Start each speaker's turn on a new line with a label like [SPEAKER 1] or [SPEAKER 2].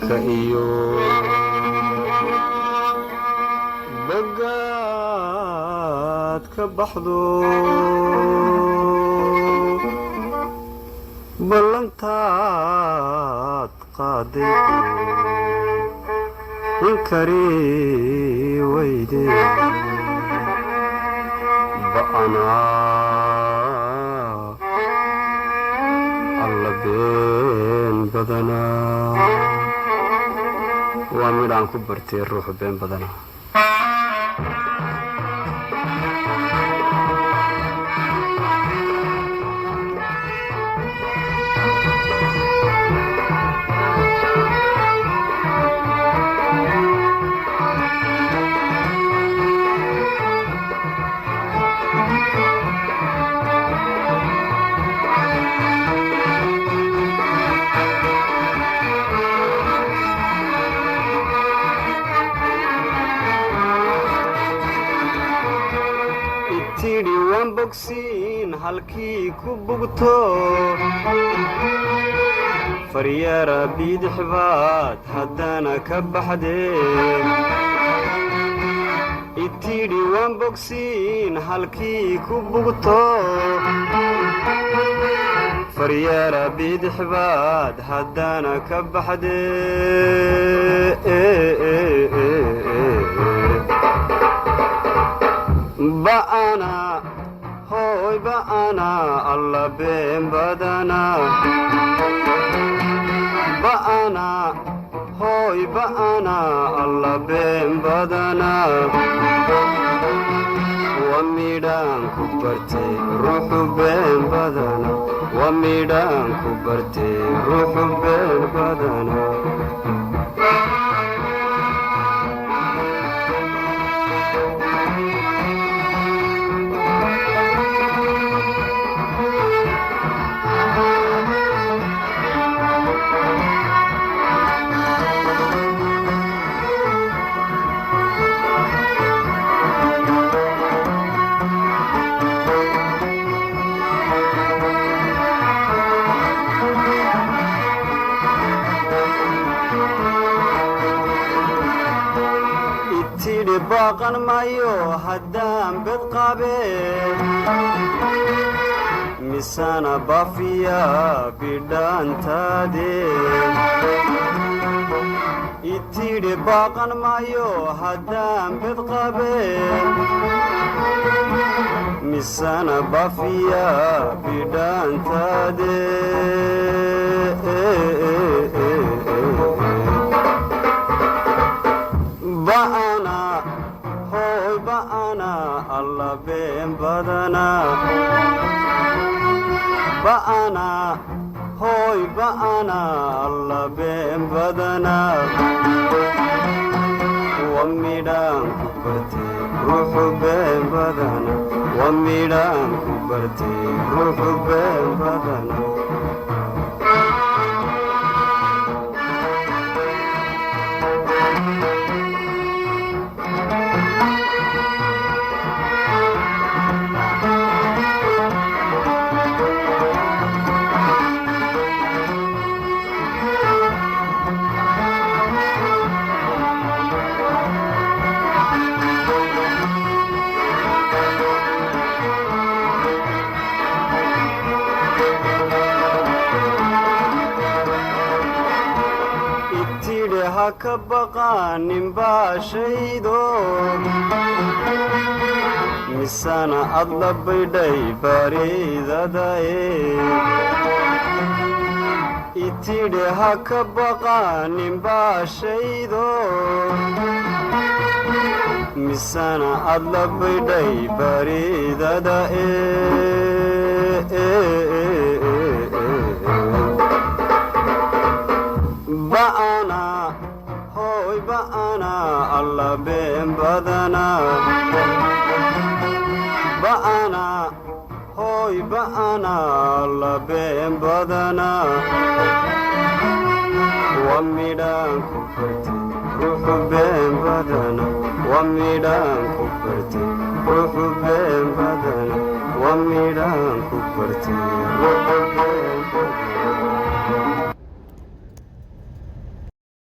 [SPEAKER 1] beerka iyo bagaad ka baxdo ballantaad qaaday inkari weyde ba'anaa alla been badanaa waa midhaan ku bartay ruuxu been badanaa bogsiin halkii ku bugto faryaara bidix baad haddana ka baxdee itidhi waan bogsiin halkii ku bugto faryaara bidix baad haddana ka baxdee ba'ana hoy ba'ana alla been badanaa ba'ana hoy ba'ana alla been badanaa waa midhaan ku bartay ruuxu been badanaa waa midhaan ku bartay ruuxu been badanaa baaqan maayo haddaan bed qabee misana bafiya bidhaantaadee itidhi baaqan maayo haddaan bed qabee misana bafiya bidhaantaadee ba'ana hoy ba'ana alla been badanaa ba'ana hoy ba'ana alla been badanaa waa midhaan ku bartay ruuxu been badanaa waa midhaan ku bartay ruuxu been badanaa ka baqaanin baashaydo misana ad la baydhay baridadae itidhi ha ka baqaanin baashaydo misana ad la baydhay baridadae ba'ana hoy ba'ana alla been badanaa ba'ana hoy ba'ana alla been badanaa waa midhaan ku bartay ruuxu been badanaa waa midhaan ku bartay ruuxu been badanaa waa midhaan ku bartay ruuxu been badanaa